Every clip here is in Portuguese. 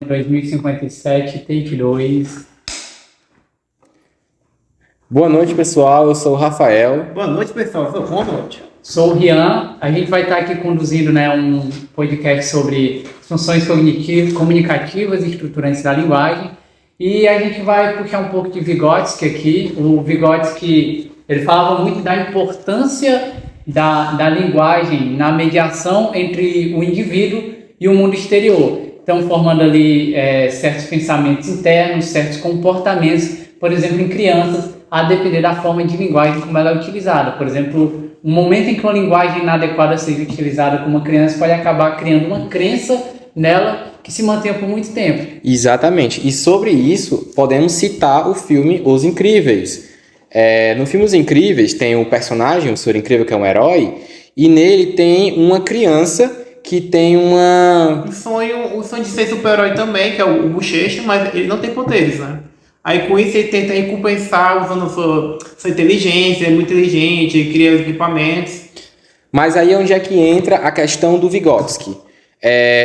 2057, take 2. Boa noite, pessoal. Eu sou o Rafael. Boa noite, pessoal. Eu sou o Ronald. Sou o Rian. A gente vai estar aqui conduzindo, um podcast sobre funções comunicativas e estruturantes da linguagem. E a gente vai puxar um pouco de Vygotsky aqui. O Vygotsky, ele falava muito da importância da linguagem na mediação entre o indivíduo e o mundo exterior. Então, formando ali certos pensamentos internos, certos comportamentos, por exemplo, em crianças, a depender da forma de linguagem como ela é utilizada. Por exemplo, um momento em que uma linguagem inadequada seja utilizada com uma criança pode acabar criando uma crença nela que se mantenha por muito tempo. Exatamente. E sobre isso, podemos citar o filme Os Incríveis. No filme Os Incríveis tem o personagem, o Senhor Incrível, que é um herói, e nele tem uma criança que tem um sonho de ser super-herói também, que é o Bochecha, mas ele não tem poderes, né? Aí com isso ele tenta recompensar usando sua inteligência, é muito inteligente, ele cria equipamentos. Mas aí é onde é que entra a questão do Vygotsky.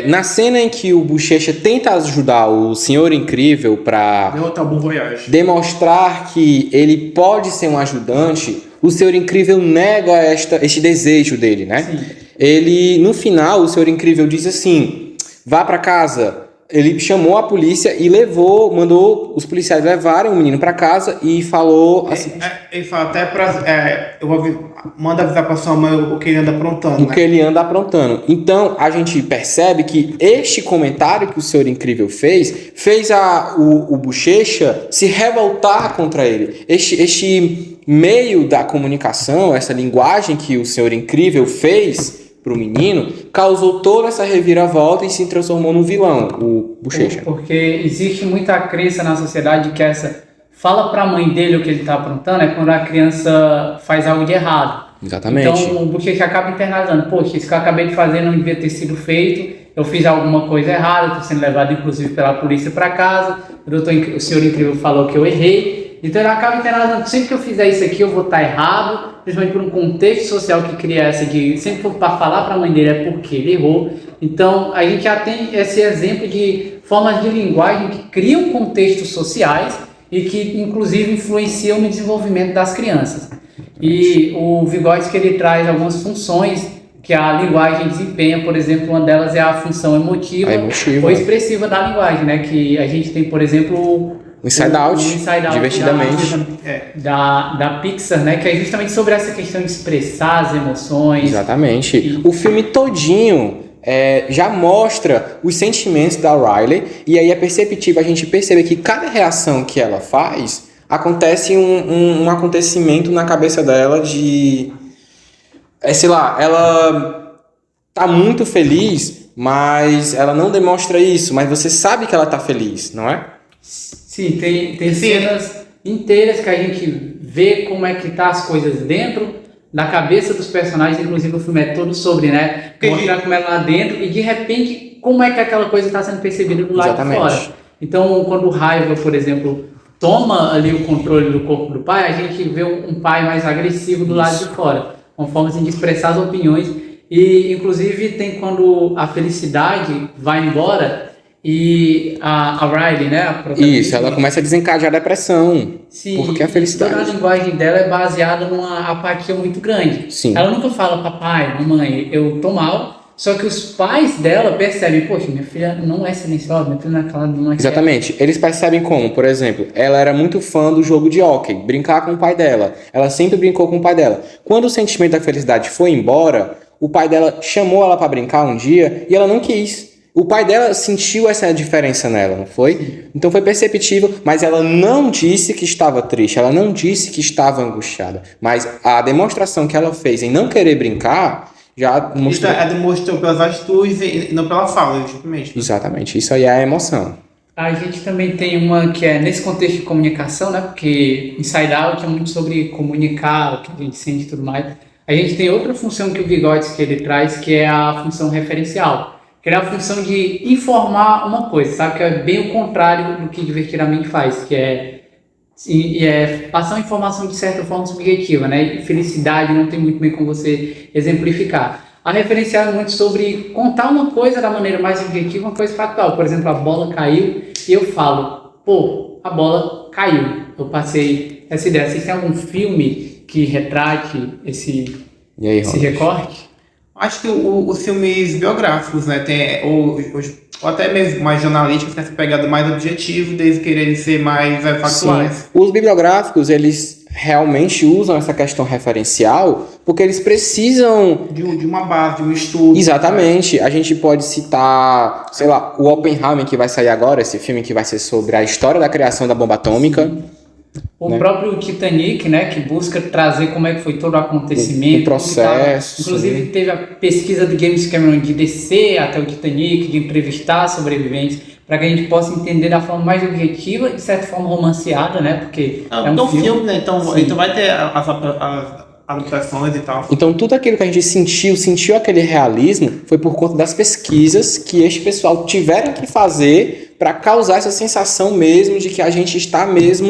Na cena em que o Bochecha tenta ajudar o Senhor Incrível para derrotar o Bom Voyage, demonstrar que ele pode ser um ajudante, o Senhor Incrível nega este desejo dele, né? Sim. Ele, no final, o Senhor Incrível diz assim: vá para casa. Ele chamou a polícia e mandou os policiais levarem o menino para casa e falou assim... Ele fala até manda avisar pra sua mãe o que ele anda aprontando, que ele anda aprontando. Então, a gente percebe que este comentário que o Senhor Incrível fez o Bochecha se revoltar contra ele. Este meio da comunicação, essa linguagem que o Senhor Incrível fez para o menino, causou toda essa reviravolta e se transformou num vilão, o Bochecha. Porque existe muita crença na sociedade que essa fala para a mãe dele o que ele está aprontando é quando a criança faz algo de errado. Exatamente. Então o Bochecha acaba internalizando: poxa, isso que eu acabei de fazer não devia ter sido feito, eu fiz alguma coisa errada, estou sendo levado inclusive pela polícia para casa, o Senhor Incrível falou que eu errei. Então ele acaba internalizando: sempre que eu fizer isso aqui eu vou estar errado, principalmente por um contexto social que cria essa de sempre for para falar para a mãe dele é porque ele errou. Então a gente já tem esse exemplo de formas de linguagem que criam contextos sociais e que inclusive influenciam no desenvolvimento das crianças. E o Vygotsky, ele traz algumas funções que a linguagem desempenha. Por exemplo, uma delas é a função emotiva. Ou expressiva da linguagem, né? Que a gente tem, por exemplo, o Inside Out, divertidamente, da Pixar, né? Que é justamente sobre essa questão de expressar as emoções. Exatamente. O filme todinho já mostra os sentimentos da Riley, e aí é perceptível a gente perceber que cada reação que ela faz acontece um acontecimento na cabeça dela de... sei lá, ela tá muito feliz, mas ela não demonstra isso, mas você sabe que ela tá feliz, não é? Sim, tem cenas inteiras que a gente vê como é que tá as coisas dentro da cabeça dos personagens. Inclusive o filme é todo sobre, né? Mostrar como é lá dentro e de repente como é que aquela coisa está sendo percebida do lado de fora. Então, quando o Raiva, por exemplo, toma ali o controle do corpo do pai, a gente vê um pai mais agressivo do lado de fora, uma forma assim, de expressar as opiniões. E inclusive tem quando a felicidade vai embora e a Riley, né? Isso, ela começa a desencadear a depressão. Sim, porque a felicidade... toda a linguagem dela é baseada numa apatia muito grande. Sim. Ela nunca fala: papai, mamãe, eu tô mal. Só que os pais dela percebem: poxa, minha filha não é silenciosa, minha filha não é... Exatamente. Eles percebem como, por exemplo, ela era muito fã do jogo de hóquei, brincar com o pai dela. Ela sempre brincou com o pai dela. Quando o sentimento da felicidade foi embora, o pai dela chamou ela para brincar um dia e ela não quis. O pai dela sentiu essa diferença nela, não foi? Sim. Então foi perceptível, mas ela não disse que estava triste, ela não disse que estava angustiada. Mas a demonstração que ela fez em não querer brincar já mostrou... Ela demonstrou pelas atitudes e não pela fala, justamente. Exatamente, isso aí é a emoção. A gente também tem uma que é nesse contexto de comunicação, né? Porque Inside Out é muito sobre comunicar, o que a gente sente e tudo mais. A gente tem outra função que o Vygotsky ele traz, que é a função referencial. Que é a função de informar uma coisa, sabe? Que é bem o contrário do que Divertidamente faz, que é passar uma informação de certa forma subjetiva, né? E felicidade não tem muito bem como você exemplificar. a referenciar muito sobre contar uma coisa da maneira mais objetiva, uma coisa factual. Por exemplo, a bola caiu e eu falo, pô, a bola caiu. Eu passei essa ideia. Vocês têm algum filme que retrate esse recorte? Acho que os filmes biográficos, né, ou até mesmo mais jornalísticos, tem essa pegada mais objetiva, desde quererem ser mais factuais. Sim. Os bibliográficos, eles realmente usam essa questão referencial porque eles precisam de uma base, de um estudo. Exatamente. A gente pode citar, sei lá, o Oppenheimer, que vai sair agora, esse filme que vai ser sobre a história da criação da bomba atômica. Sim. O próprio Titanic, né, que busca trazer como é que foi todo o acontecimento. O processo. Inclusive teve a pesquisa do James Cameron de descer até o Titanic, de entrevistar sobreviventes, para que a gente possa entender da forma mais objetiva, de certa forma romanceada, né, porque é um filme, né, então vai ter as adaptações e tal. Então tudo aquilo que a gente sentiu aquele realismo, foi por conta das pesquisas que este pessoal tiveram que fazer para causar essa sensação mesmo de que a gente está mesmo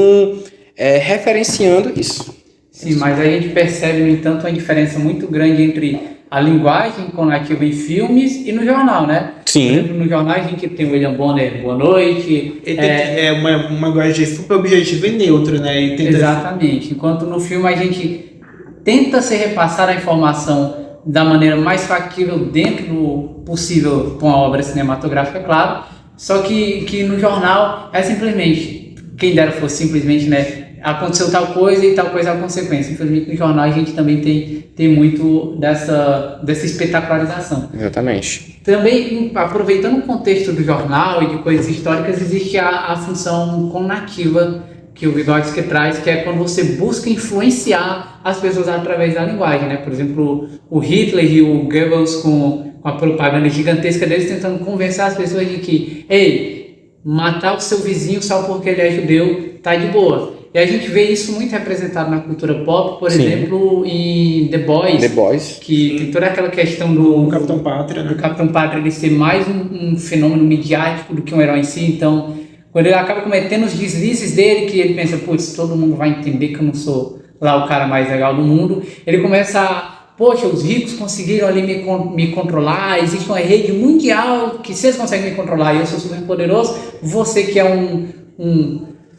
referenciando isso. Sim, mas a gente percebe, no entanto, uma diferença muito grande entre a linguagem conativa em filmes e no jornal, né? Sim. Por exemplo, no jornal a gente tem o William Bonner, Boa Noite. É uma linguagem super objetiva e neutra, né? Exatamente. Enquanto no filme a gente tenta se repassar a informação da maneira mais factível dentro do possível com a obra cinematográfica, claro. Só que no jornal é simplesmente, quem dera fosse simplesmente, né? Aconteceu tal coisa e tal coisa é a consequência. Infelizmente no jornal a gente também tem muito dessa espetacularização. Exatamente. Também, aproveitando o contexto do jornal e de coisas históricas, existe a função conativa que o Vygotsky traz, que é quando você busca influenciar as pessoas através da linguagem, né? Por exemplo, o Hitler e o Goebbels com a propaganda gigantesca deles tentando convencer as pessoas de que, ei, matar o seu vizinho só porque ele é judeu tá de boa. E a gente vê isso muito representado na cultura pop, por exemplo, em The Boys, que tem toda aquela questão do Capitão Pátria, né? Do Capitão Pátria ele ser mais um fenômeno midiático do que um herói em si. Então, quando ele acaba cometendo os deslizes dele, que ele pensa, putz, todo mundo vai entender que eu não sou lá o cara mais legal do mundo, ele começa a, poxa, os ricos conseguiram ali me controlar, existe uma rede mundial que se eles conseguem me controlar e eu sou super poderoso, você que é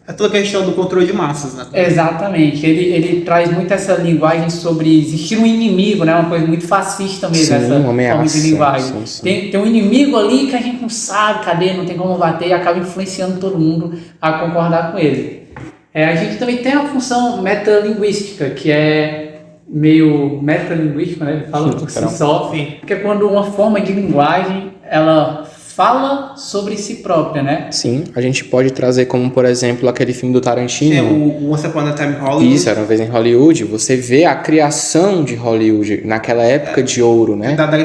É toda a questão do controle de massas, né? Exatamente. Ele traz muito essa linguagem sobre existir um inimigo, né? Uma coisa muito fascista mesmo, sim, essa forma de linguagem. Sim. Tem um inimigo ali que a gente não sabe, cadê, não tem como bater, e acaba influenciando todo mundo a concordar com ele. A gente também tem a função metalinguística, que é meio metalinguística, né? Ele fala por si só, que é quando uma forma de linguagem, ela fala sobre si própria, né? Sim, a gente pode trazer como, por exemplo, aquele filme do Tarantino. É o Once Upon a Time in Hollywood. Isso, Era Uma Vez em Hollywood. Você vê a criação de Hollywood naquela época de ouro, né? Da década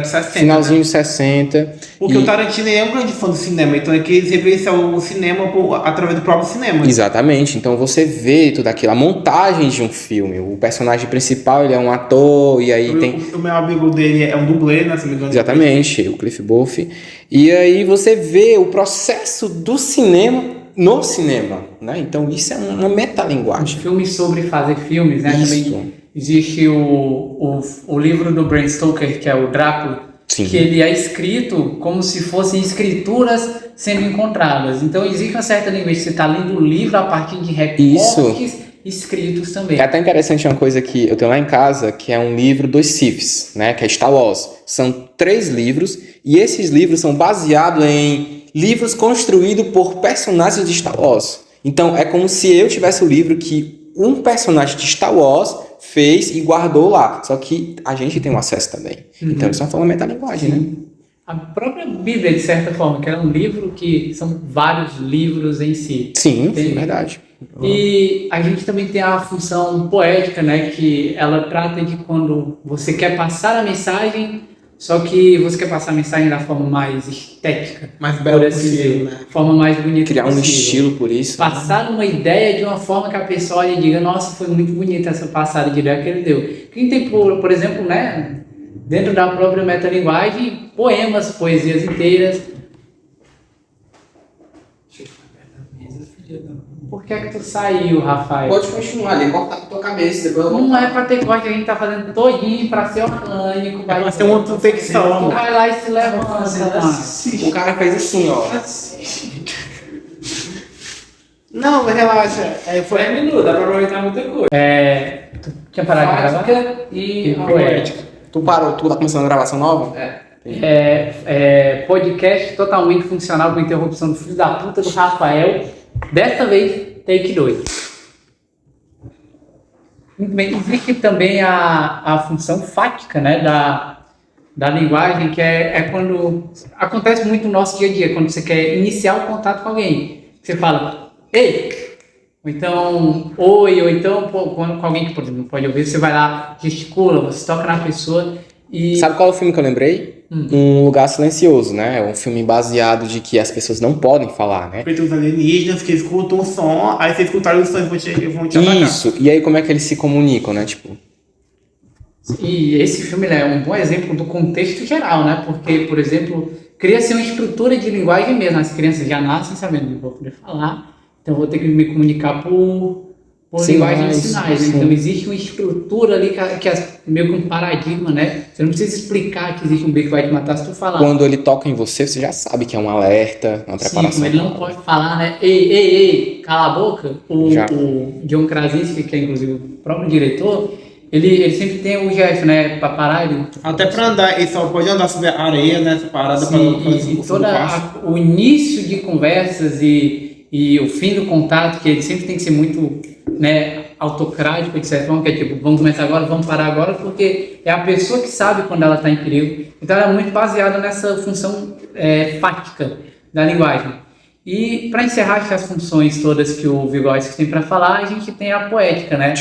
de 60. Finalzinho de 60. Porque o Tarantino é um grande fã do cinema, então é que eles referenciam o cinema através do próprio cinema. Exatamente, então você vê tudo aquilo, a montagem de um filme. O personagem principal, ele é um ator, e aí O meu amigo dele é um dublê, né? Se me engano. Exatamente, o Cliff Booth. E aí você vê o processo do cinema no cinema, né? Então isso é uma metalinguagem. Filmes sobre fazer filmes, né? Isso. Também existe o livro do Bram Stoker, que é o Drácula, Sim. que ele é escrito como se fossem escrituras sendo encontradas. Então existe uma certa linguagem, você está lendo o livro a partir de recortes escritos também. É até interessante uma coisa que eu tenho lá em casa, que é um livro dos Siths, né? Que é Star Wars. São 3 livros, e esses livros são baseados em livros construídos por personagens de Star Wars. Então é como se eu tivesse o livro que um personagem de Star Wars fez e guardou lá. Só que a gente tem um acesso também. Então isso é uma forma metalinguagem, né? A própria Bíblia, de certa forma, que é um livro que são vários livros em si. Sim, é verdade. E a gente também tem a função poética, né? Que ela trata de quando você quer passar a mensagem, só que você quer passar a mensagem da forma mais estética. Mais bela assim possível, né? Forma mais bonita Criar possível. um estilo por isso. Passar uma ideia de uma forma que a pessoa olhe e diga, nossa, foi muito bonita essa passada de ideia que ele deu. Quem tem, por exemplo, né? Dentro da própria metalinguagem, poemas, poesias inteiras. Por que é que tu saiu, Rafael? Pode continuar ali, cortar com tua cabeça, depois eu vou. Não é pra ter corte, a gente tá fazendo todinho pra ser orgânico. Vai ser uma Tu infecção. vai lá e se levanta, mano. O cara fez assim, ó. Não, mas relaxa. Foi 10 minutos, dá pra aproveitar muita coisa. Tu tinha parado de gravar? Fática e Poética. Tu parou, tu tá começando a gravação nova? Podcast totalmente funcional com interrupção do filho da puta do Rafael. Dessa vez, take 2. Muito bem. Existe também a função fática, né, da linguagem, que é quando acontece muito no nosso dia a dia, quando você quer iniciar o contato com alguém. Você fala, ei! Ou então, oi, ou então, quando com alguém que, por exemplo, não pode ouvir, você vai lá, gesticula, você toca na pessoa e... Sabe qual é o filme que eu lembrei? Um Lugar Silencioso, né? É um filme baseado de que as pessoas não podem falar, né? Feito os alienígenas que escutam o som, aí você escutar o som e vão te atacar. Isso, e aí como é que eles se comunicam, né? Tipo, E esse filme é um bom exemplo do contexto geral, né? Porque, por exemplo, cria-se uma estrutura de linguagem mesmo. As crianças já nascem sabendo que eu vou poder falar, então eu vou ter que me comunicar por linguagem de sinais. sim. Então existe uma estrutura ali que é meio que um paradigma, né? Você não precisa explicar que existe um bicho que vai te matar se tu falar. quando ele toca em você, você já sabe que é um alerta, uma Sim, preparação. como ele não pode falar, né? Ei, cala a boca. Já. O John Krasinski, que é inclusive o próprio diretor, ele sempre tem o gesto, né? Pra parar, ele... Até pra andar, ele só pode andar sobre a areia, né? Essa parada Sim, pra e todo o início de conversas e o fim do contato, que ele sempre tem que ser muito, né, autocrático, de certa forma, que é tipo, vamos começar agora, vamos parar agora, porque é a pessoa que sabe quando ela está em perigo. Então ela é muito baseada nessa função fática da linguagem. E para encerrar as funções todas que o Vygotsky tem para falar, a gente tem a poética, né?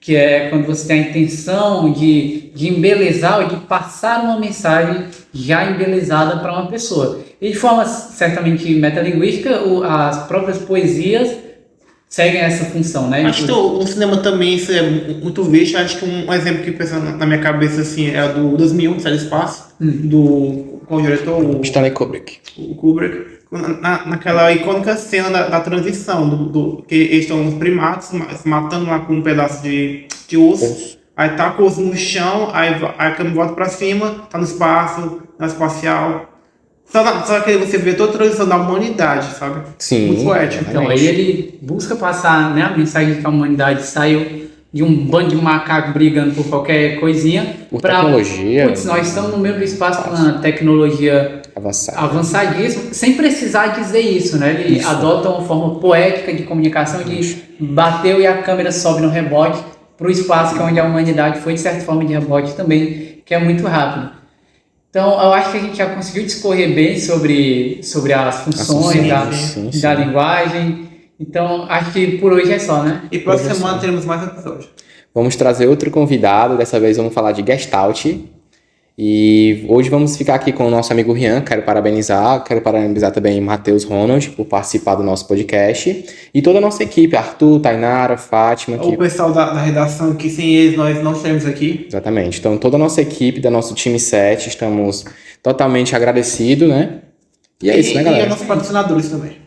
Que é quando você tem a intenção de embelezar ou de passar uma mensagem já embelezada para uma pessoa. E de forma certamente metalinguística, as próprias poesias seguem essa função, né? Acho que no cinema também isso é muito visto. Acho que um exemplo que pensa na minha cabeça assim é do 2001, Sai do Espaço, com o diretor, Stanley Kubrick. o Kubrick, naquela icônica cena da transição, que eles estão os primatas se matando lá com um pedaço de osso, aí tá com o osso no chão, aí a câmera volta pra cima, tá no espaço, na espacial. Só que você vê toda a transição da humanidade, sabe? Sim. Muito poético. Então, aí ele busca passar, né, a mensagem de que a humanidade saiu de um bando de macacos brigando por qualquer coisinha. Por tecnologia. Putz, nós estamos no meio do espaço com uma tecnologia avançadíssima, sem precisar dizer isso, né? Ele adota uma forma poética de comunicação, de bateu e a câmera sobe no rebote para o espaço, que é onde a humanidade foi, de certa forma, de rebote também, que é muito rápido. Então, eu acho que a gente já conseguiu discorrer bem sobre as funções da linguagem. Então, acho que por hoje é só, né? E próxima semana teremos mais episódios. Vamos trazer outro convidado, dessa vez vamos falar de Gestalt. E hoje vamos ficar aqui com o nosso amigo Rian, quero parabenizar também Matheus Ronald por participar do nosso podcast. E toda a nossa equipe, Arthur, Tainara, Fátima. O pessoal da redação, que sem eles nós não estaremos aqui. Exatamente. Então, toda a nossa equipe, do nosso time 7, estamos totalmente agradecidos, né? E é isso, né, galera? E os nossos patrocinadores também.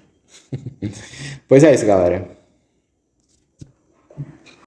Pois é isso, galera.